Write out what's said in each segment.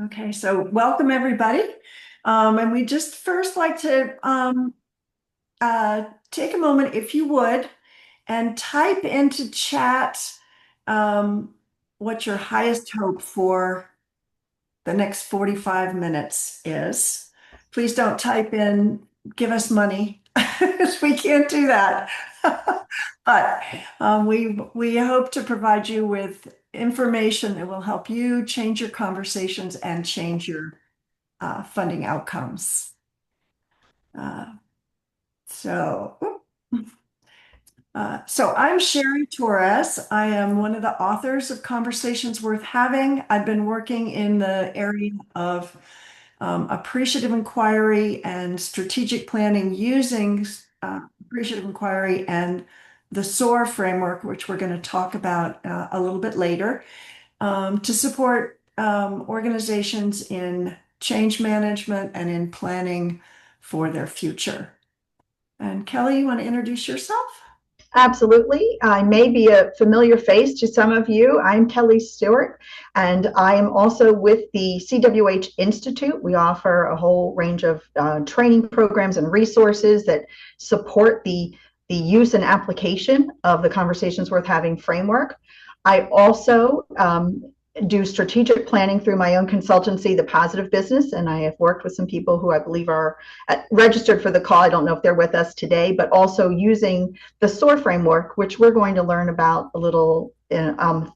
Okay, so welcome everybody. And we just first like to take a moment, if you would, and type into chat um, what your highest hope for the next 45 minutes is. Please don't type in, give us money. We can't do that. But we hope to provide you with information that will help you change your conversations and change your funding outcomes. Uh, so, so I'm Sherry Torres. I am one of the authors of Conversations Worth Having. I've been working in the area of appreciative inquiry and strategic planning using appreciative inquiry and the SOAR framework, which we're going to talk about a little bit later, to support organizations in change management and in planning for their future. And Kelly, you want to introduce yourself? Absolutely. I may be a familiar face to some of you. I'm Kelly Stewart, and I am also with the CWH Institute. We offer a whole range of training programs and resources that support the use and application of the Conversations Worth Having framework. I also do strategic planning through my own consultancy, The Positive Business, and I have worked with some people who I believe are registered for the call. I don't know if they're with us today, but also using the SOAR framework, which we're going to learn about a little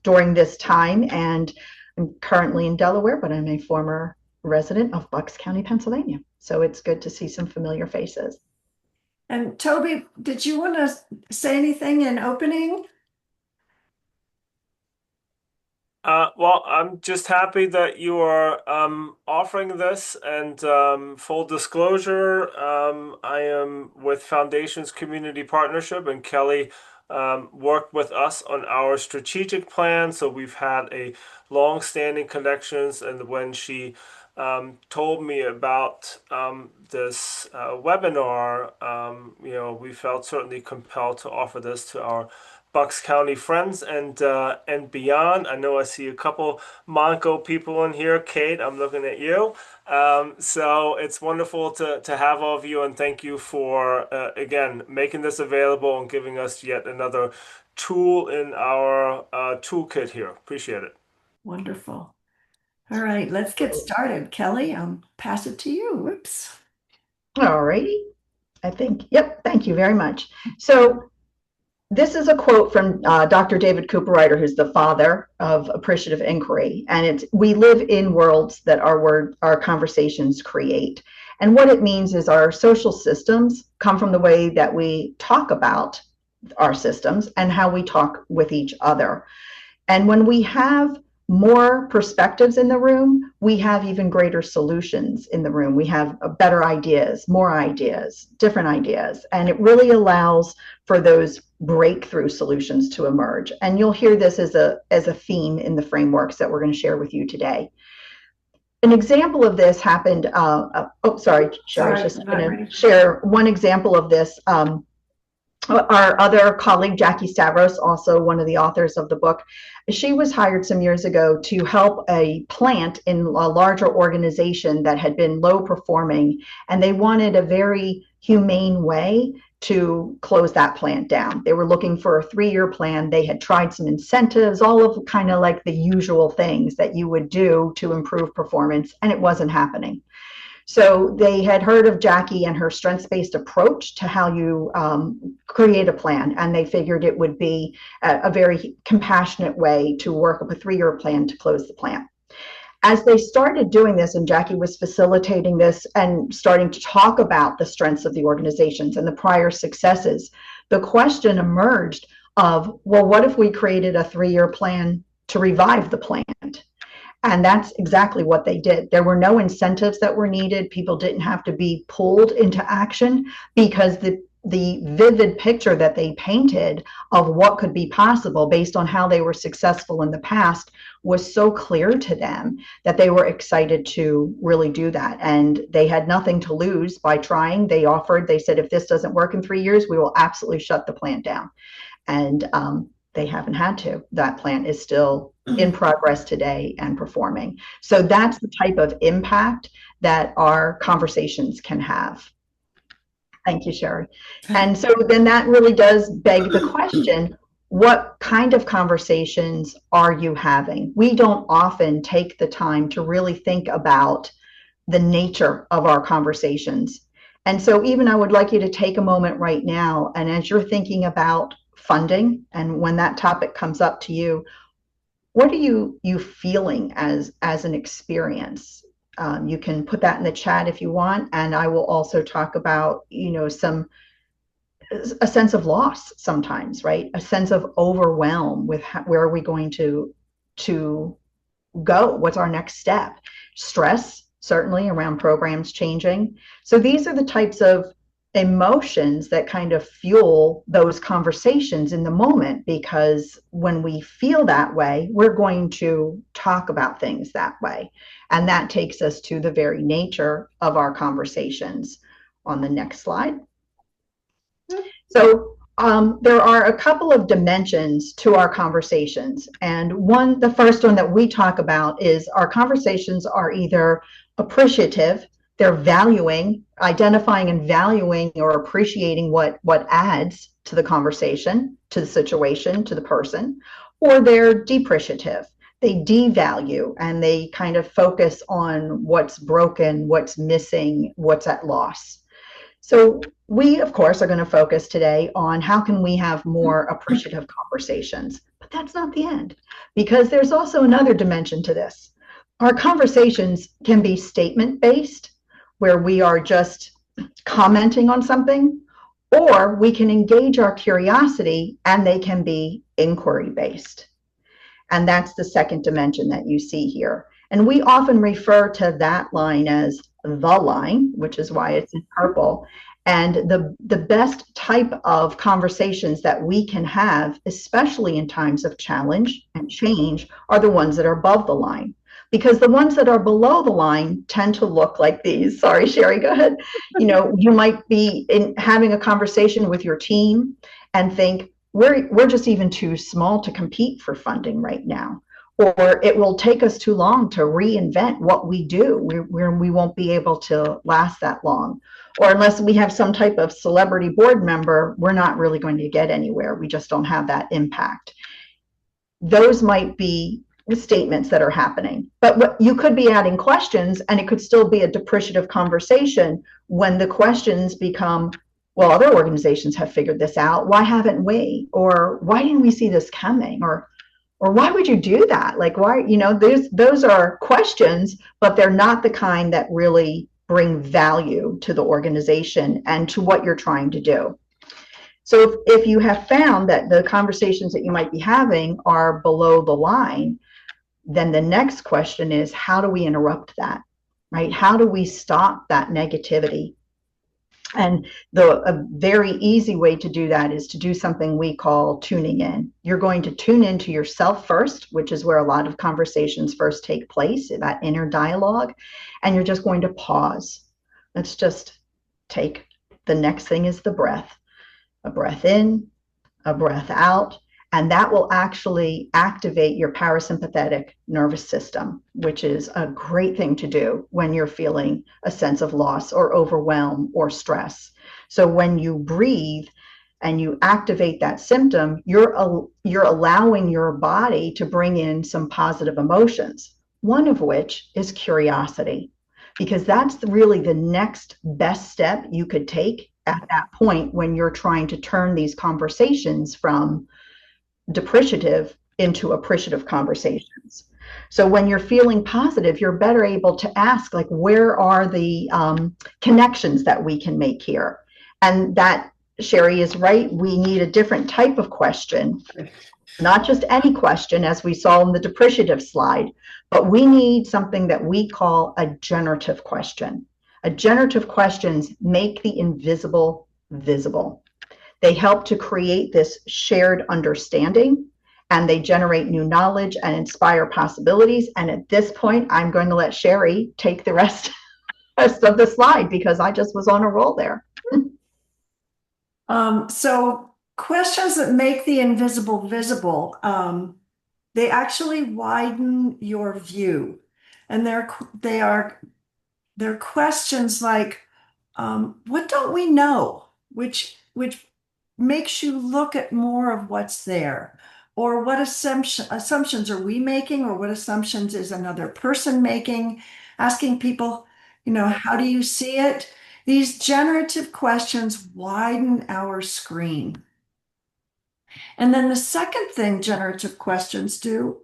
during this time. And I'm currently in Delaware, but I'm a former resident of Bucks County, Pennsylvania. So it's good to see some familiar faces. And Toby, did you want to say anything in opening? Well, I'm just happy that you are offering this. And full disclosure, I am with Foundations Community Partnership, and Kelly worked with us on our strategic plan. So we've had a long-standing connections. And when she told me about this webinar, we felt certainly compelled to offer this to our Bucks County friends and beyond. I know I see a couple Monaco people in here. Kate, I'm looking at you. So it's wonderful to have all of you, and thank you for again making this available and giving us yet another tool in our toolkit here. Appreciate it. Wonderful. All right, let's get started. Kelly, pass it to you. Whoops. All righty. I think, yep, thank you very much. So this is a quote from Dr. David Cooper-Ryder, who's the father of appreciative inquiry. And it's, we live in worlds that our conversations create. And what it means is our social systems come from the way that we talk about our systems and how we talk with each other. And when we have more perspectives in the room, we have even greater solutions in the room. We have better ideas, more ideas, different ideas, and it really allows for those breakthrough solutions to emerge. And you'll hear this as a theme in the frameworks that we're going to share with you today. An example of this happened, sorry, Sherry, I was just going to share one example of this. Our other colleague, Jackie Stavros, also one of the authors of the book, she was hired some years ago to help a plant in a larger organization that had been low performing, and they wanted a very humane way to close that plant down. They were looking for a 3-year plan. They had tried some incentives, all of kind of like the usual things that you would do to improve performance, and it wasn't happening. So they had heard of Jackie and her strengths-based approach to how you create a plan, and they figured it would be a very compassionate way to work up a 3-year plan to close the plant. As they started doing this, and Jackie was facilitating this and starting to talk about the strengths of the organizations and the prior successes, the question emerged of, well, what if we created a 3-year plan to revive the plant? And that's exactly what they did. There were no incentives that were needed. People didn't have to be pulled into action because the vivid picture that they painted of what could be possible based on how they were successful in the past was so clear to them that they were excited to really do that. And they had nothing to lose by trying. They offered, they said, if this doesn't work in 3 years, we will absolutely shut the plant down. And they haven't had to. That plant is still in progress today and performing. So that's the type of impact that our conversations can have. Thank you, Sherry. And so then that really does beg the question, what kind of conversations are you having? We don't often take the time to really think about the nature of our conversations. And so even I would like you to take a moment right now, and as you're thinking about funding and when that topic comes up to you, what are you feeling as an experience? You can put that in the chat if you want, and I will also talk about, some a sense of loss sometimes, right? A sense of overwhelm with where are we going to go? What's our next step? Stress, certainly around programs changing. So these are the types of emotions that kind of fuel those conversations in the moment, because when we feel that way, we're going to talk about things that way. And that takes us to the very nature of our conversations. On the next slide. So there are a couple of dimensions to our conversations. And the first one that we talk about is our conversations are either appreciative, they're valuing, identifying and valuing or appreciating what adds to the conversation, to the situation, to the person, or they're depreciative. They devalue and they kind of focus on what's broken, what's missing, what's at loss. So we, of course, are going to focus today on how can we have more appreciative conversations. But that's not the end, because there's also another dimension to this. Our conversations can be statement-based, where we are just commenting on something, or we can engage our curiosity and they can be inquiry-based. And that's the second dimension that you see here. And we often refer to that line as the line, which is why it's in purple. And the best type of conversations that we can have, especially in times of challenge and change, are the ones that are above the line. Because the ones that are below the line tend to look like these. Sorry, Sherry, go ahead. You might be having a conversation with your team and think, we're just even too small to compete for funding right now. Or it will take us too long to reinvent what we do. We won't be able to last that long. Or unless we have some type of celebrity board member, we're not really going to get anywhere. We just don't have that impact. Those might be statements that are happening. But you could be adding questions, and it could still be a depreciative conversation when the questions become, well, other organizations have figured this out. Why haven't we? Or why didn't we see this coming? Or why would you do that? Like, why, those are questions, but they're not the kind that really bring value to the organization and to what you're trying to do. So if you have found that the conversations that you might be having are below the line, then the next question is, how do we interrupt that, right? How do we stop that negativity? And a very easy way to do that is to do something we call tuning in. You're going to tune into yourself first, which is where a lot of conversations first take place, that inner dialogue. And you're just going to pause. Let's just take, the next thing is the breath. A breath in, a breath out. And that will actually activate your parasympathetic nervous system, which is a great thing to do when you're feeling a sense of loss or overwhelm or stress. So when you breathe and you activate that symptom, you're allowing your body to bring in some positive emotions, one of which is curiosity, because that's really the next best step you could take at that point when you're trying to turn these conversations from depreciative into appreciative conversations. So when you're feeling positive, you're better able to ask, like, where are the connections that we can make here? And that, Sherry is right, we need a different type of question, not just any question, as we saw in the depreciative slide, but we need something that we call a generative question. A generative questions make the invisible visible. They help to create this shared understanding, and they generate new knowledge and inspire possibilities. And at this point, I'm going to let Sherry take the rest of the slide, because I just was on a roll there. So questions that make the invisible visible, they actually widen your view. And they're questions like, what don't we know? Which makes you look at more of what's there. Or what assumptions are we making, or what assumptions is another person making? Asking people, how do you see it? These generative questions widen our screen. And then the second thing generative questions do,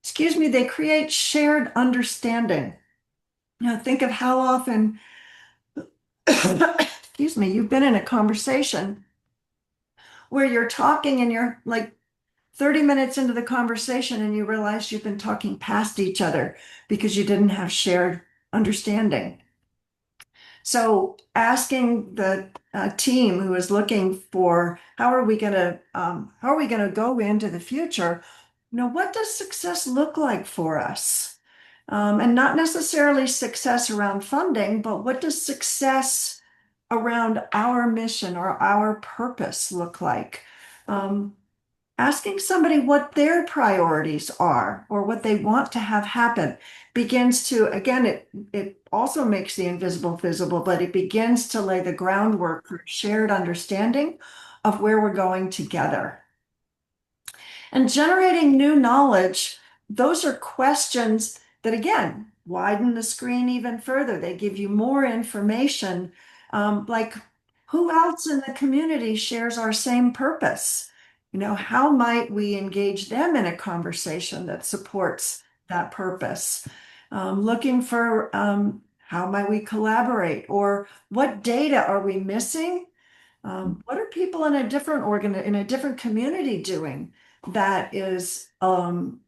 excuse me, they create shared understanding. Think of how often, excuse me, you've been in a conversation where you're talking and you're like 30 minutes into the conversation and you realize you've been talking past each other because you didn't have shared understanding. So asking the team who is looking for how are we going to go into the future? What does success look like for us? And not necessarily success around funding, but what does success around our mission or our purpose look like? Um, Asking somebody what their priorities are or what they want to have happen begins to, again, it also makes the invisible visible, but it begins to lay the groundwork for shared understanding of where we're going together. And generating new knowledge, those are questions that, again, widen the screen even further. They give you more information, like who else in the community shares our same purpose? How might we engage them in a conversation that supports that purpose? Looking for how might we collaborate, or what data are we missing? What are people in a different community doing that is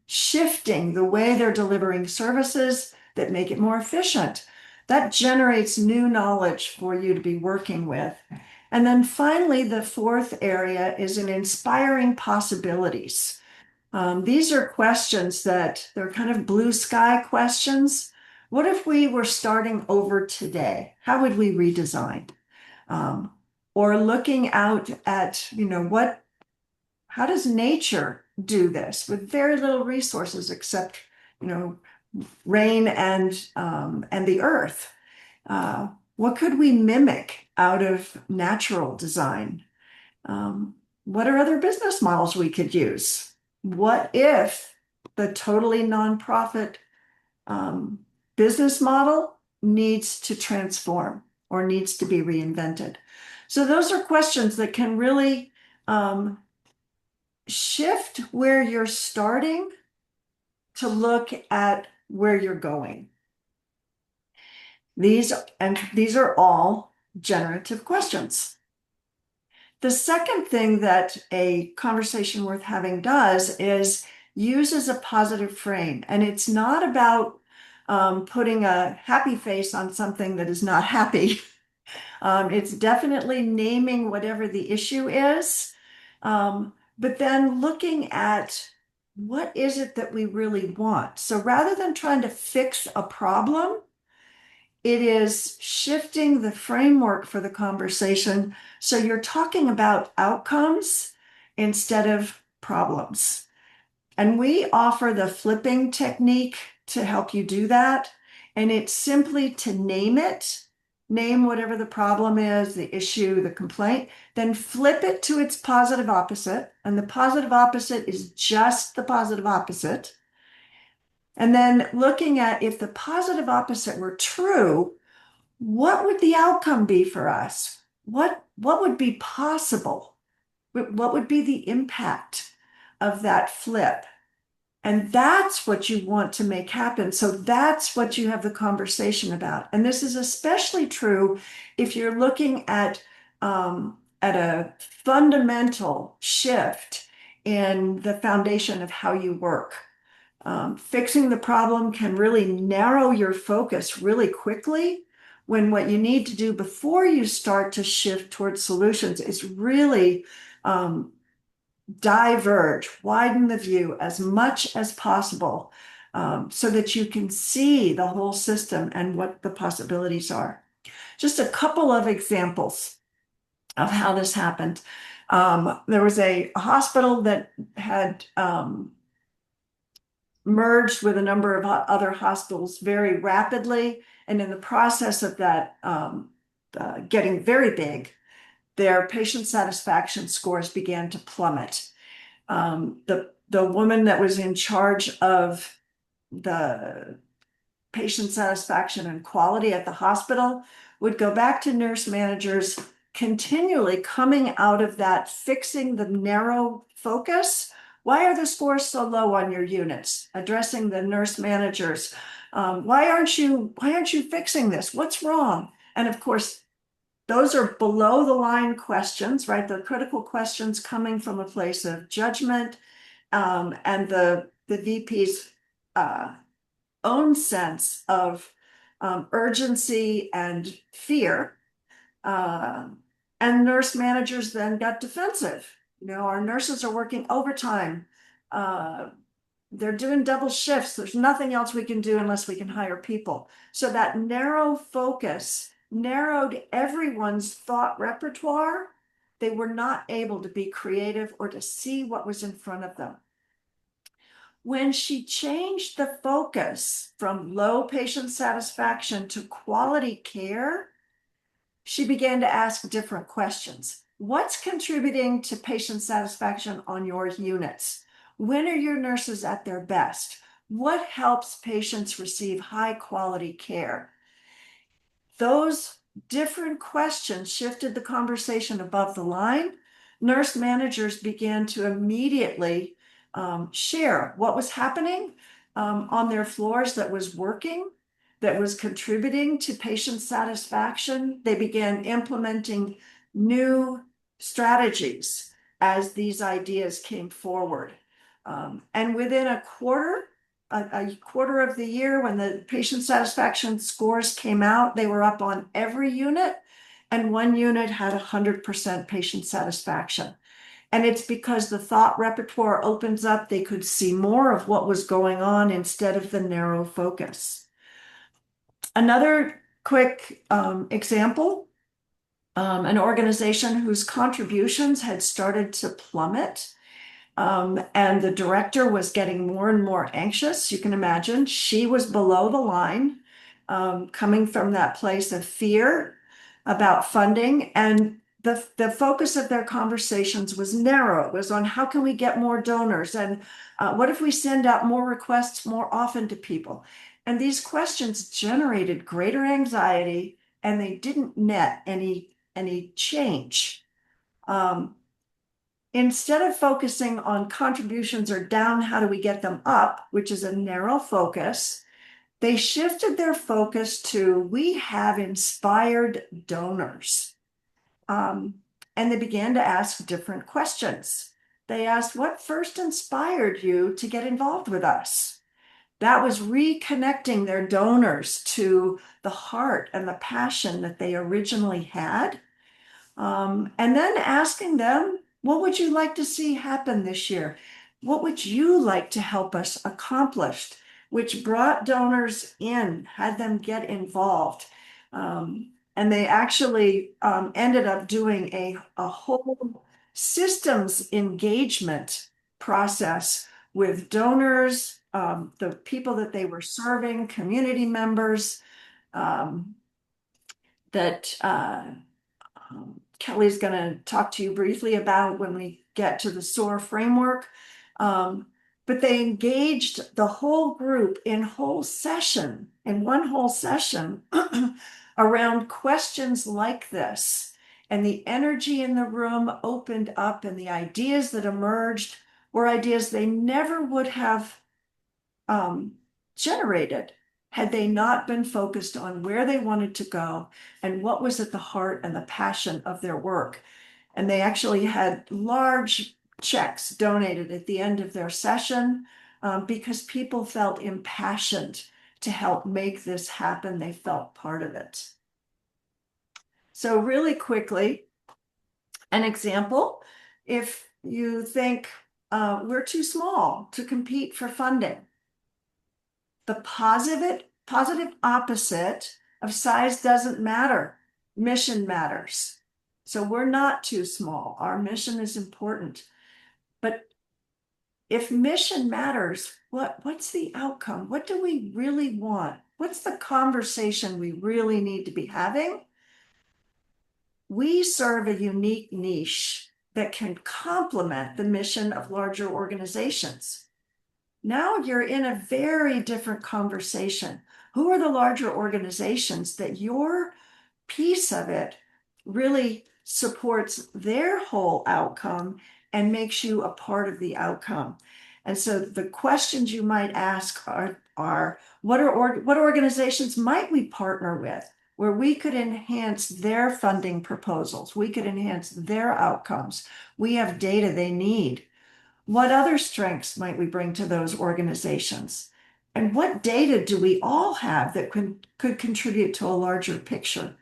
shifting the way they're delivering services that make it more efficient? That generates new knowledge for you to be working with. And then finally, the fourth area is in inspiring possibilities. These are questions that they're kind of blue sky questions. What if we were starting over today? How would we redesign? Um, or looking out at, how does nature do this with very little resources except, rain and the earth? What could we mimic out of natural design? What are other business models we could use? What if the totally nonprofit um, business model needs to transform or needs to be reinvented? So those are questions that can really shift where you're starting to look at where you're going. These are all generative questions. The second thing that a conversation worth having does is uses a positive frame. And it's not about putting a happy face on something that is not happy. It's definitely naming whatever the issue is, but then looking at what is it that we really want. So rather than trying to fix a problem, it is shifting the framework for the conversation. So you're talking about outcomes instead of problems. And we offer the flipping technique to help you do that. And it's simply to name it, name whatever the problem is, the issue, the complaint, then flip it to its positive opposite. And the positive opposite is just the positive opposite. And then looking at if the positive opposite were true, what would the outcome be for us? What would be possible? What would be the impact of that flip? And that's what you want to make happen. So that's what you have the conversation about. And this is especially true if you're looking at a fundamental shift in the foundation of how you work. Fixing the problem can really narrow your focus really quickly when what you need to do before you start to shift towards solutions is really diverge, widen the view as much as possible, so that you can see the whole system and what the possibilities are. Just a couple of examples of how this happened. There was a hospital that had merged with a number of other hospitals very rapidly. And in the process of that getting very big, their patient satisfaction scores began to plummet. The woman that was in charge of the patient satisfaction and quality at the hospital would go back to nurse managers continually coming out of that, fixing the narrow focus. Why are the scores so low on your units? Addressing the nurse managers. Why aren't you fixing this? What's wrong? And of course, those are below the line questions, right? The critical questions coming from a place of judgment, and the VP's own sense of urgency and fear. Uh, and nurse managers then got defensive. Our nurses are working overtime. Uh, they're doing double shifts. There's nothing else we can do unless we can hire people. So that narrow focus narrowed everyone's thought repertoire. They were not able to be creative or to see what was in front of them. When she changed the focus from low patient satisfaction to quality care, she began to ask different questions. What's contributing to patient satisfaction on your units? When are your nurses at their best? What helps patients receive high quality care? Those different questions shifted the conversation above the line. Nurse managers began to immediately share what was happening on their floors that was working, that was contributing to patient satisfaction. They began implementing new strategies as these ideas came forward. And within a quarter of the year, when the patient satisfaction scores came out, they were up on every unit, and one unit had 100% patient satisfaction. And it's because the thought repertoire opens up, they could see more of what was going on instead of the narrow focus. Another quick example, an organization whose contributions had started to plummet. And the director was getting more and more anxious. You can imagine she was below the line, coming from that place of fear about funding. And the focus of their conversations was narrow. It was on how can we get more donors? And what if we send out more requests more often to people? And these questions generated greater anxiety, and they didn't net any change. Instead of focusing on contributions are down, how do we get them up, which is a narrow focus, they shifted their focus to we have inspired donors. And they began to ask different questions. They asked, what first inspired you to get involved with us? That was reconnecting their donors to the heart and the passion that they originally had. And then asking them, what would you like to see happen this year? What would you like to help us accomplish? Which brought donors in, had them get involved. And they actually ended up doing a whole systems engagement process with donors, the people that they were serving, community members, that Kelly's going to talk to you briefly about when we get to the SOAR framework. But they engaged the whole group in one whole session around questions like this. And the energy in the room opened up, and the ideas that emerged were ideas they never would have generated had they not been focused on where they wanted to go and what was at the heart and the passion of their work. And they actually had large checks donated at the end of their session because people felt impassioned to help make this happen. They felt part of it. So really quickly, an example, if you think we're too small to compete for funding, the positive opposite of size doesn't matter. Mission matters. So we're not too small. Our mission is important. But if mission matters, what's the outcome? What do we really want? What's the conversation we really need to be having? We serve a unique niche that can complement the mission of larger organizations. Now you're in a very different conversation. Who are the larger organizations that your piece of it really supports their whole outcome and makes you a part of the outcome? And so the questions you might ask are what organizations might we partner with where we could enhance their funding proposals? We could enhance their outcomes. We have data they need. What other strengths might we bring to those organizations? And what data do we all have that could contribute to a larger picture?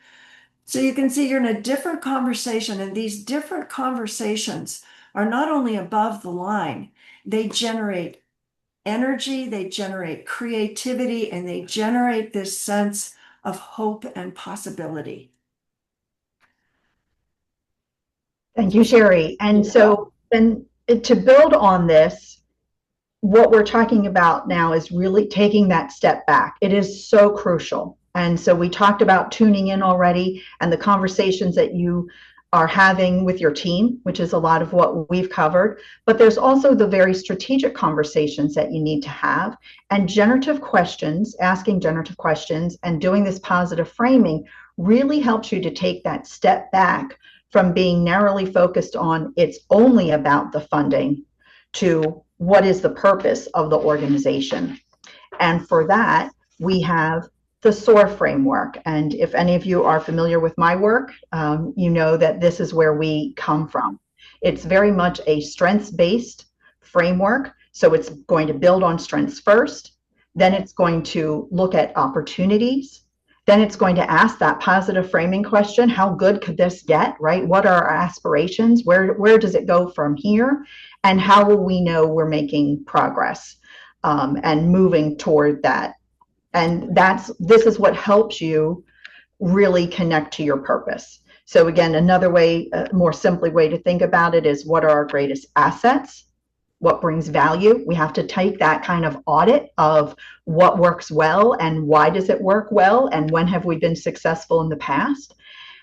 So you can see you're in a different conversation, and these different conversations are not only above the line, they generate energy, they generate creativity, and they generate this sense of hope and possibility. Thank you, Sherry. And so then to build on this, what we're talking about now is really taking that step back. It is so crucial. And so we talked about tuning in already and the conversations that you are having with your team, which is a lot of what we've covered. But there's also the very strategic conversations that you need to have. And generative questions, asking generative questions and doing this positive framing really helps you to take that step back from being narrowly focused on it's only about the funding to what is the purpose of the organization. And for that, we have the SOAR framework. And if any of you are familiar with my work, you know that this is where we come from. It's very much a strengths-based framework. So it's going to build on strengths first. Then it's going to look at opportunities. Then it's going to ask that positive framing question, how good could this get, right? What are our aspirations? Where does it go from here? And how will we know we're making progress and moving toward that? And this is what helps you really connect to your purpose. So again, another way, more simply way to think about it is what are our greatest assets? What brings value? We have to take that kind of audit of what works well and why does it work well and when have we been successful in the past?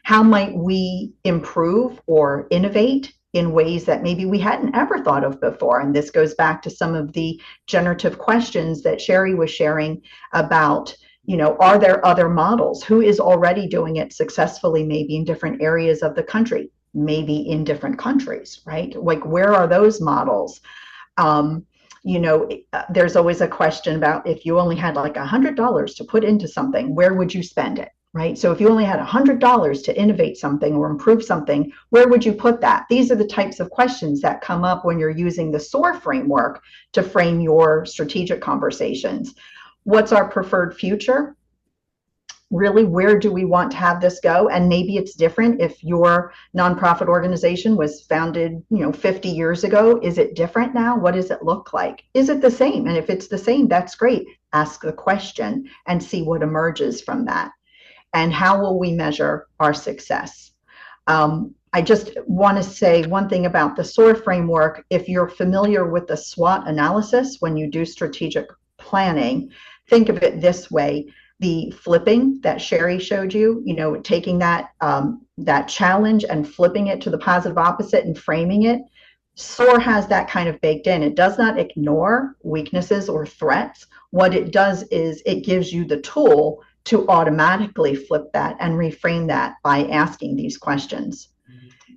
How might we improve or innovate in ways that maybe we hadn't ever thought of before? And this goes back to some of the generative questions that Sherry was sharing about, you know, are there other models? Who is already doing it successfully, maybe in different areas of the country, maybe in different countries, right? Like, where are those models? You know, there's always a question about if you only had like $100 to put into something, where would you spend it? Right? So if you only had $100 to innovate something or improve something, where would you put that? These are the types of questions that come up when you're using the SOAR framework to frame your strategic conversations. What's our preferred future? Really, where do we want to have this go? And maybe it's different if your nonprofit organization was founded, 50 years ago. Is it different now? What does it look like? Is it the same? And if it's the same, that's great. Ask the question and see what emerges from that. And how will we measure our success? I just want to say one thing about the SOAR framework. If you're familiar with the SWOT analysis when you do strategic planning, think of it this way. The flipping that Sherry showed you, taking that challenge and flipping it to the positive opposite and framing it, SOAR has that kind of baked in. It does not ignore weaknesses or threats. What it does is it gives you the tool to automatically flip that and reframe that by asking these questions.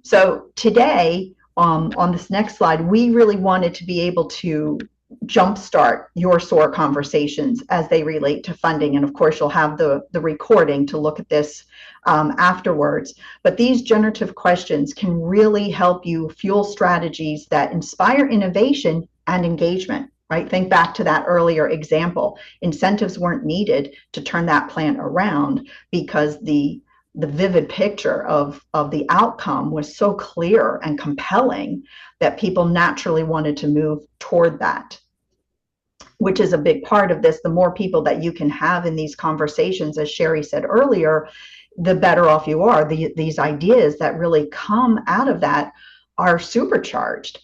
So today, on this next slide, we really wanted to be able to jumpstart your SOAR conversations as they relate to funding. And of course, you'll have the recording to look at this afterwards. But these generative questions can really help you fuel strategies that inspire innovation and engagement. Right? Think back to that earlier example. Incentives weren't needed to turn that plan around because the vivid picture of the outcome was so clear and compelling that people naturally wanted to move toward that, which is a big part of this. The more people that you can have in these conversations, as Sherry said earlier, the better off you are. These ideas that really come out of that are supercharged.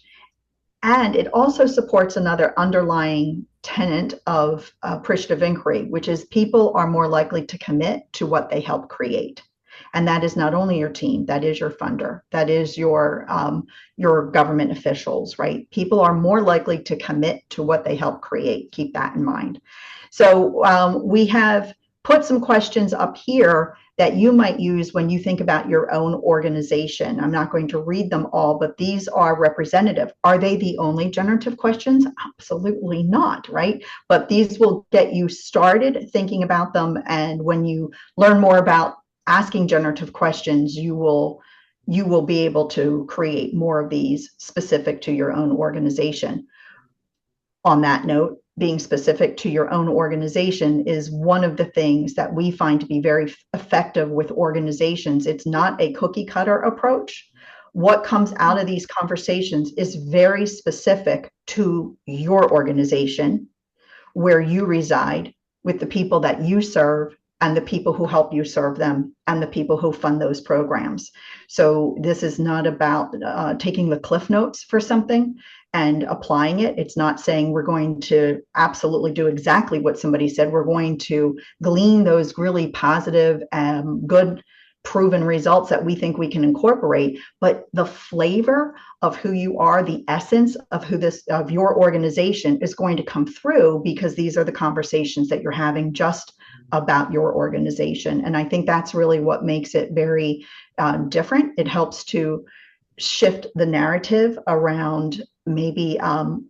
And it also supports another underlying tenet of appreciative inquiry, which is people are more likely to commit to what they help create. And that is not only your team, that is your funder, that is your government officials, right? People are more likely to commit to what they help create. Keep that in mind. So we have put some questions up here that you might use when you think about your own organization. I'm not going to read them all, but these are representative. Are they the only generative questions? Absolutely not, right? But these will get you started thinking about them. And when you learn more about asking generative questions, you will be able to create more of these specific to your own organization. On that note, being specific to your own organization is one of the things that we find to be very effective with organizations. It's not a cookie cutter approach. What comes out of these conversations is very specific to your organization, where you reside, with the people that you serve, and the people who help you serve them, and the people who fund those programs. So this is not about taking the cliff notes for something and applying it. It's not saying we're going to absolutely do exactly what somebody said. We're going to glean those really positive and good proven results that we think we can incorporate, but the flavor of who you are, the essence of of your organization is going to come through, because these are the conversations that you're having just about your organization. And I think that's really what makes it very different. It helps to shift the narrative around maybe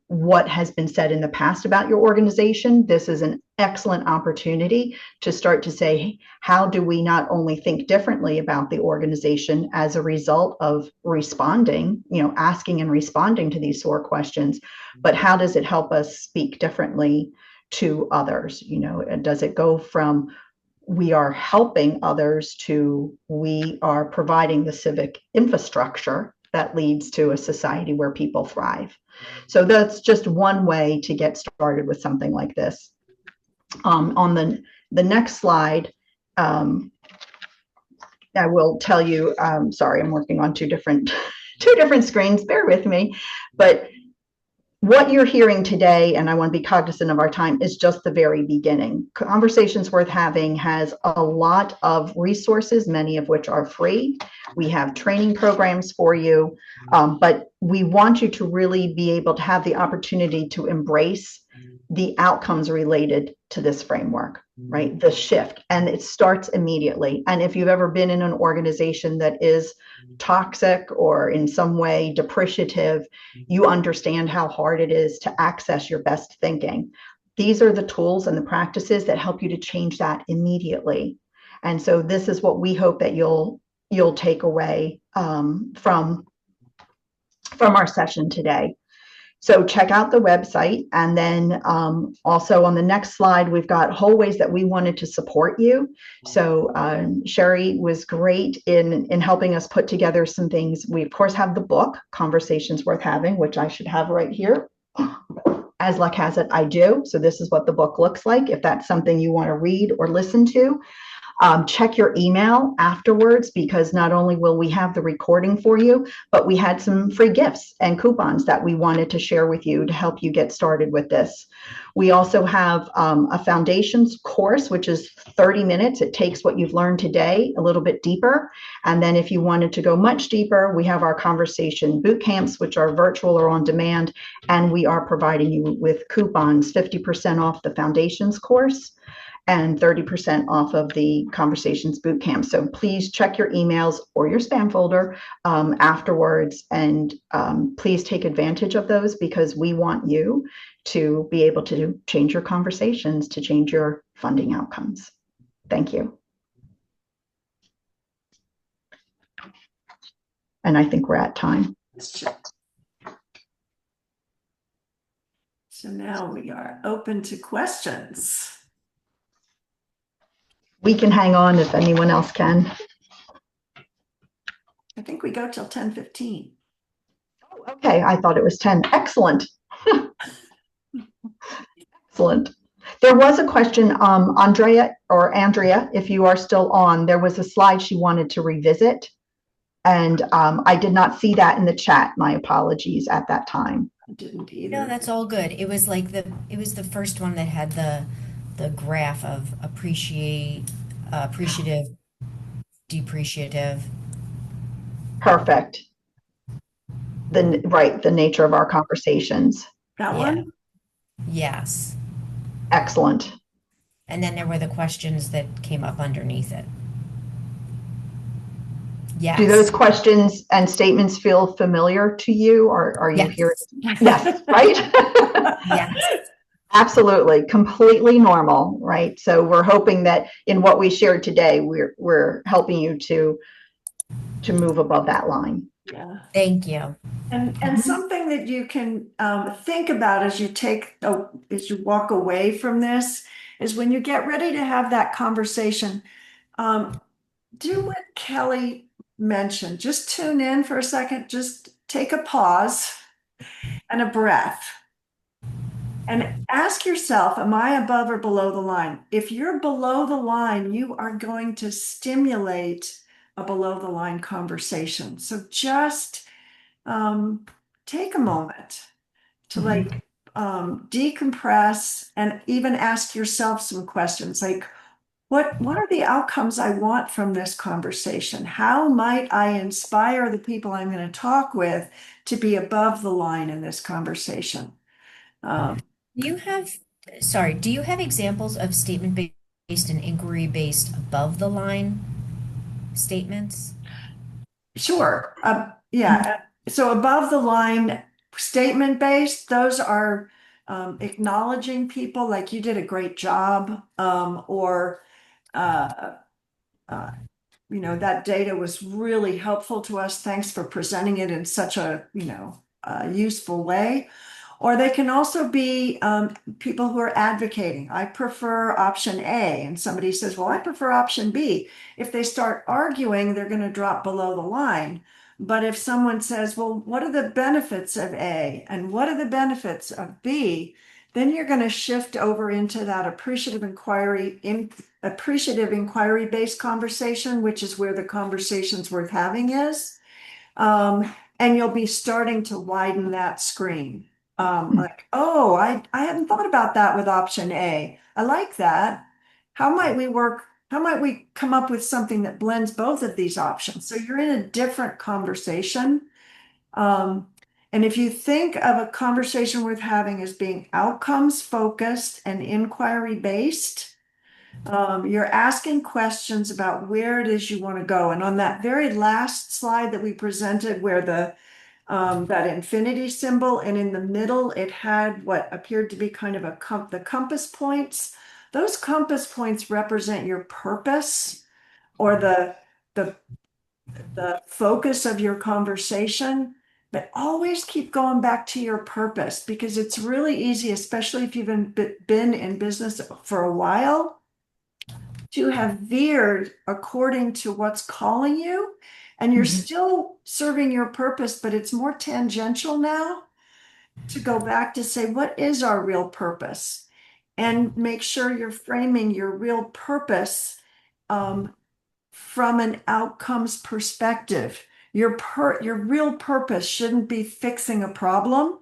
what has been said in the past about your organization. This is an excellent opportunity to start to say, hey, how do we not only think differently about the organization as a result of responding, asking and responding to these SOAR questions, but how does it help us speak differently to others? Does it go from we are helping others to we are providing the civic infrastructure that leads to a society where people thrive? So that's just one way to get started with something like this. On the next slide, I will tell you, sorry, I'm working on two different screens, bear with me, but what you're hearing today, and I want to be cognizant of our time, is just the very beginning. Conversations Worth Having has a lot of resources, many of which are free. We have training programs for you, but we want you to really be able to have the opportunity to embrace the outcomes related to this framework, right? The shift, and it starts immediately. And if you've ever been in an organization that is toxic or in some way depreciative, you understand how hard it is to access your best thinking. These are the tools and the practices that help you to change that immediately. And so this is what we hope that you'll take away from our session today. So check out the website, and then also on the next slide, we've got whole ways that we wanted to support you. So Sherry was great in helping us put together some things. We of course have the book, Conversations Worth Having, which I should have right here. As luck has it, I do. So this is what the book looks like, if that's something you want to read or listen to. Check your email afterwards, because not only will we have the recording for you, but we had some free gifts and coupons that we wanted to share with you to help you get started with this. We also have a foundations course, which is 30 minutes. It takes what you've learned today a little bit deeper. And then if you wanted to go much deeper, we have our conversation boot camps, which are virtual or on demand. And we are providing you with coupons, 50% off the foundations course and 30% off of the Conversations Bootcamp. So please check your emails or your spam folder afterwards, and please take advantage of those, because we want you to be able to change your conversations, to change your funding outcomes. Thank you. And I think we're at time. So now we are open to questions. We can hang on if anyone else can. I think we go till 10:15. Oh, okay, I thought it was 10. Excellent. Excellent. There was a question, Andrea, if you are still on, there was a slide she wanted to revisit. And I did not see that in the chat. My apologies at that time. I didn't No, either. that's all good. It was the first one that had the graph of appreciative, depreciative. Perfect. The nature of our conversations. That Yeah. one? Yes. Excellent. And then there were the questions that came up underneath it. Do those Yes. questions and statements feel familiar to you, or are you here? Yes. Yes, right? Yes. Absolutely, completely normal, right? So we're hoping that in what we shared today, we're helping you to move above that line. Yeah. Thank you. And something that you can think about as you as you walk away from this is when you get ready to have that conversation, do what Kelly mentioned. Just tune in for a second, just take a pause and a breath. And ask yourself, am I above or below the line? If you're below the line, you are going to stimulate a below the line conversation. So just take a moment to decompress and even ask yourself some questions like, what are the outcomes I want from this conversation? How might I inspire the people I'm going to talk with to be above the line in this conversation? Um, Do you have, do you have examples of statement based and inquiry based above the line statements? Sure. Yeah. So above the line statement based, those are acknowledging people like you did a great job, or uh, uh, that data was really helpful to us. Thanks for presenting it in such a, useful way. Or they can also be people who are advocating. I prefer option A. And somebody says, well, I prefer option B. If they start arguing, they're going to drop below the line. But if someone says, well, what are the benefits of A and what are the benefits of B? Then you're going to shift over into that appreciative inquiry based conversation, which is where the conversation's worth having is. And you'll be starting to widen that screen. Like, oh, I hadn't thought about that with option A. I like that. How might we come up with something that blends both of these options? So you're in a different conversation. Um, and if you think of a conversation worth having as being outcomes focused and inquiry based, you're asking questions about where it is you want to go. And on that very last slide that we presented, where that infinity symbol, and in the middle it had what appeared to be kind of the compass points. Those compass points represent your purpose or the the focus of your conversation. But always keep going back to your purpose because it's really easy, especially if you've been in business for a while, to have veered according to what's calling you, and you're still serving your purpose, but it's more tangential now to go back to say, what is our real purpose? And make sure you're framing your real purpose from an outcomes perspective. Your real purpose shouldn't be fixing a problem,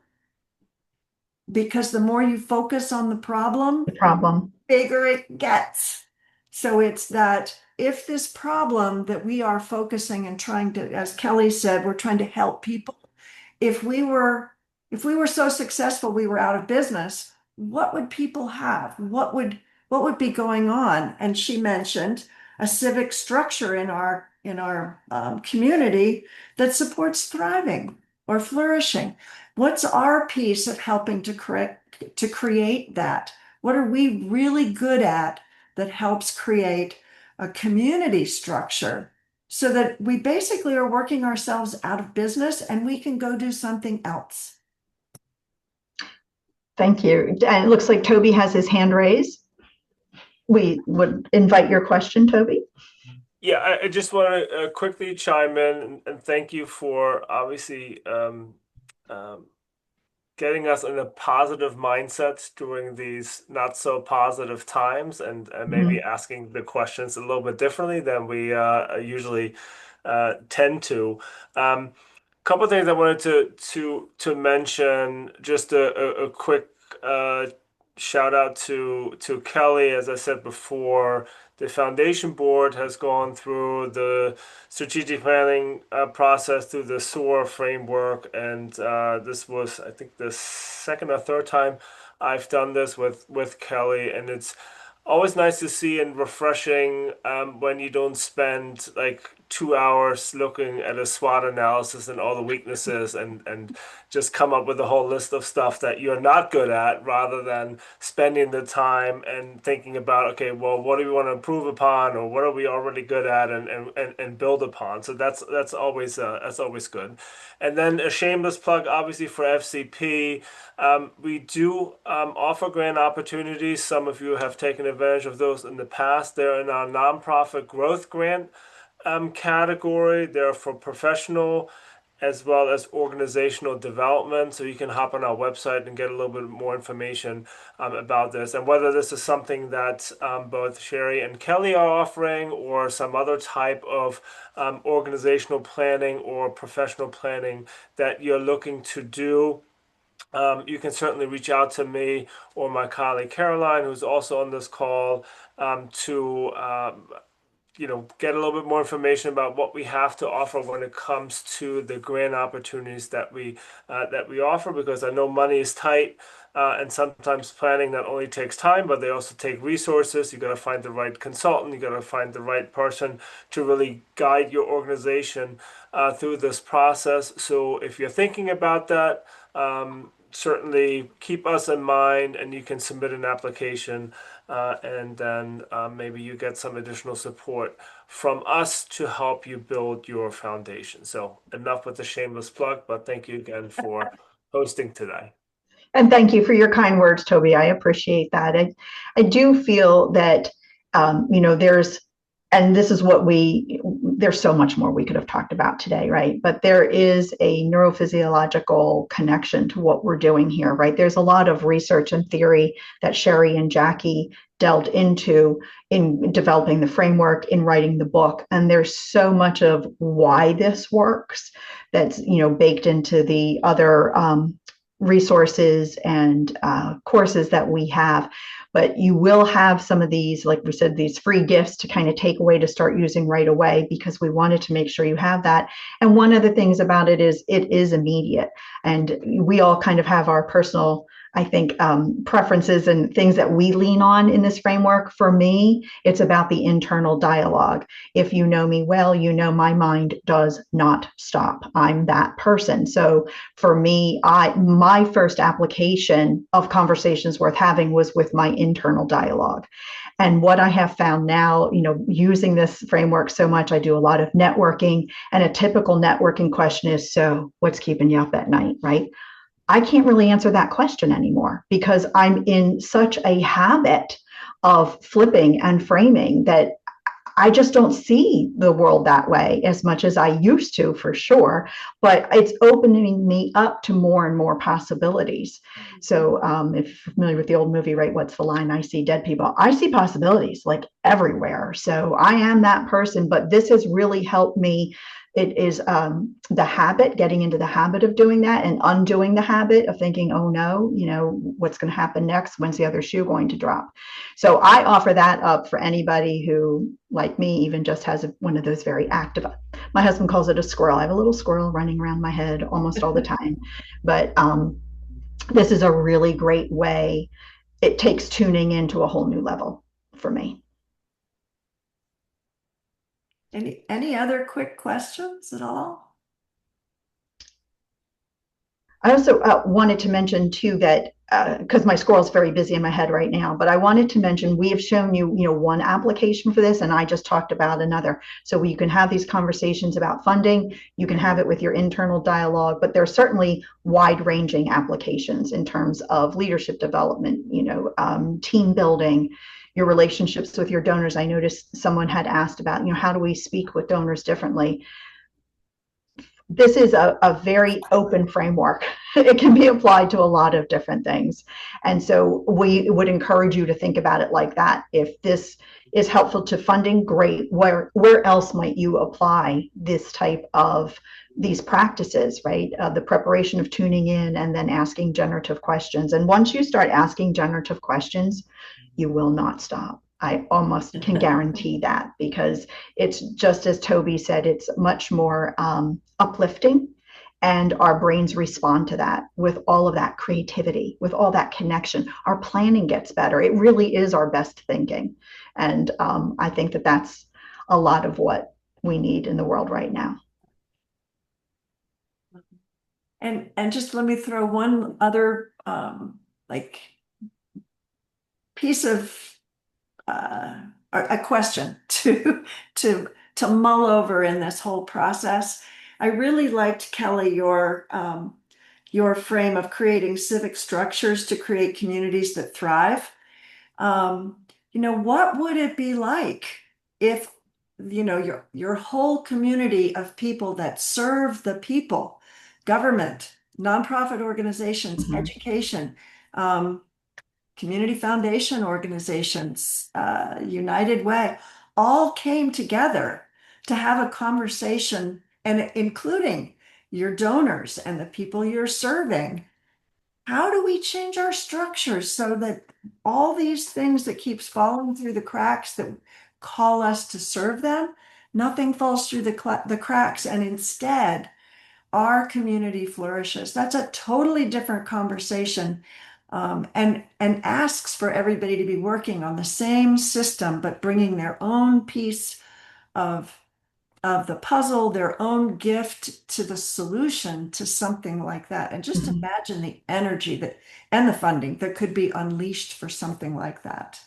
because the more you focus on the problem, The problem. bigger it gets. So it's that if this problem that we are focusing and trying to, as Kelly said, we're trying to help people. If we were so successful we were out of business, what would people have? What would be going on? And she mentioned a civic structure in our community that supports thriving or flourishing. What's our piece of helping to create that? What are we really good at that helps create a community structure so that we basically are working ourselves out of business and we can go do something else? Thank you. And it looks like Toby has his hand raised. We would invite your question, Toby. Yeah, I just want to quickly chime in and thank you for obviously getting us in a positive mindset during these not so positive times, and maybe Mhm. asking the questions a little bit differently than we usually tend to. Couple things I wanted to mention. Just a quick uh, shout out to Kelly. As I said before, the foundation board has gone through the strategic planning process through the SOAR framework, and this was, I think, the second or third time I've done this with Kelly, and it's always nice to see and refreshing when you don't spend like 2 hours looking at a SWOT analysis and all the weaknesses and just come up with a whole list of stuff that you're not good at, rather than spending the time and thinking about, okay, well, what do we want to improve upon, or what are we already good at, and build upon. So that's always good. And then a shameless plug, obviously, for FCP. We do offer grant opportunities. Some of you have taken advantage of those in the past. They're in our nonprofit growth grant category. They're for professional as well as organizational development. So you can hop on our website and get a little bit more information about this, and whether this is something that both Sherry and Kelly are offering, or some other type of organizational planning or professional planning that you're looking to do. You can certainly reach out to me or my colleague Caroline, who's also on this call, to get a little bit more information about what we have to offer when it comes to the grant opportunities that we offer. Because I know money is tight, and sometimes planning not only takes time, but they also take resources. You got to find the right consultant. You got to find the right person to really guide your organization through this process. So if you're thinking about that, certainly keep us in mind, and you can submit an application, and then maybe you get some additional support from us to help you build your foundation. So enough with the shameless plug, but thank you again for hosting today. And thank you for your kind words, Toby. I appreciate that. I do feel that, there's, and this is what there's so much more we could have talked about today, right? But there is a neurophysiological connection to what we're doing here, right? There's a lot of research and theory that Sherry and Jackie delved into in developing the framework, in writing the book. And there's so much of why this works that's, baked into the other resources and courses that we have. But you will have some of these, like we said, these free gifts to kind of take away to start using right away, because we wanted to make sure you have that. And one of the things about it is immediate. And we all kind of have our personal, I think, preferences and things that we lean on in this framework. For me, it's about the internal dialogue. If you know me well, you know my mind does not stop. I'm that person. So for me, my first application of conversations worth having was with my internal dialogue. And what I have found now, using this framework so much, I do a lot of networking, and a typical networking question is, so what's keeping you up at night, right? I can't really answer that question anymore, because I'm in such a habit of flipping and framing that I just don't see the world that way as much as I used to, for sure. But it's opening me up to more and more possibilities. So if you're familiar with the old movie, right, what's the line? I see dead people. I see possibilities like everywhere. So I am that person, but this has really helped me. It is the habit, getting into the habit of doing that, and undoing the habit of thinking, oh no, what's going to happen next? When's the other shoe going to drop? So I offer that up for anybody who, like me, even just has one of those very active, my husband calls it a squirrel. I have a little squirrel running around my head almost all the time. But this is a really great way. It takes tuning into a whole new level for me. Any other quick questions at all? I also wanted to mention too that because my squirrel's very busy in my head right now, but I wanted to mention we have shown you, one application for this, and I just talked about another. So you can have these conversations about funding. You can have it with your internal dialogue, but there are certainly wide-ranging applications in terms of leadership development, team building, your relationships with your donors. I noticed someone had asked about, how do we speak with donors differently? this is a very open framework. It can be applied to a lot of different things. And so we would encourage you to think about it like that. If this is helpful to funding, great. Where else might you apply this type of these practices, right? The preparation of tuning in and then asking generative questions. And once you start asking generative questions, you will not stop. I almost can guarantee that, because it's just as Toby said, it's much more uplifting, and our brains respond to that with all of that creativity, with all that connection. Our planning gets better. It really is our best thinking. And I think that that's a lot of what we need in the world right now. And just let me throw one other like piece of a question to to mull over in this whole process. I really liked, Kelly, your frame of creating civic structures to create communities that thrive. What would it be like if, your whole community of people that serve the people, government, nonprofit organizations, Mm-hmm. education, um, community foundation organizations, United Way, all came together to have a conversation, and including your donors and the people you're serving. How do we change our structures so that all these things that keeps falling through the cracks that call us to serve them, nothing falls through the cracks, and instead our community flourishes? That's a totally different conversation, and asks for everybody to be working on the same system, but bringing their own piece of the puzzle, their own gift to the solution to something like that. And just Mm-hmm. imagine the energy that and the funding that could be unleashed for something like that.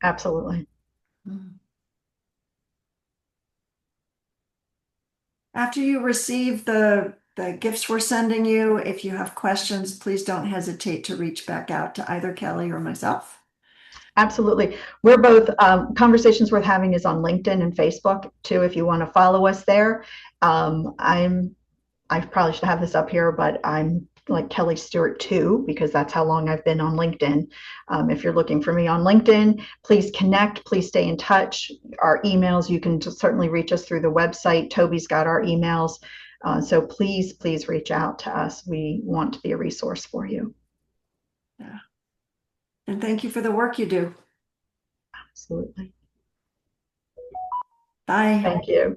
Absolutely. Mm. After you receive the gifts we're sending you, if you have questions, please don't hesitate to reach back out to either Kelly or myself. Absolutely. We're both, Conversations Worth Having is on LinkedIn and Facebook too, if you want to follow us there. I probably should have this up here, but I'm like Kelly Stewart too, because that's how long I've been on LinkedIn. If you're looking for me on LinkedIn, please connect, please stay in touch. Our emails, you can certainly reach us through the website. Toby's got our emails. So please reach out to us. We want to be a resource for you. Yeah. And thank you for the work you do. Absolutely. Bye. Thank you.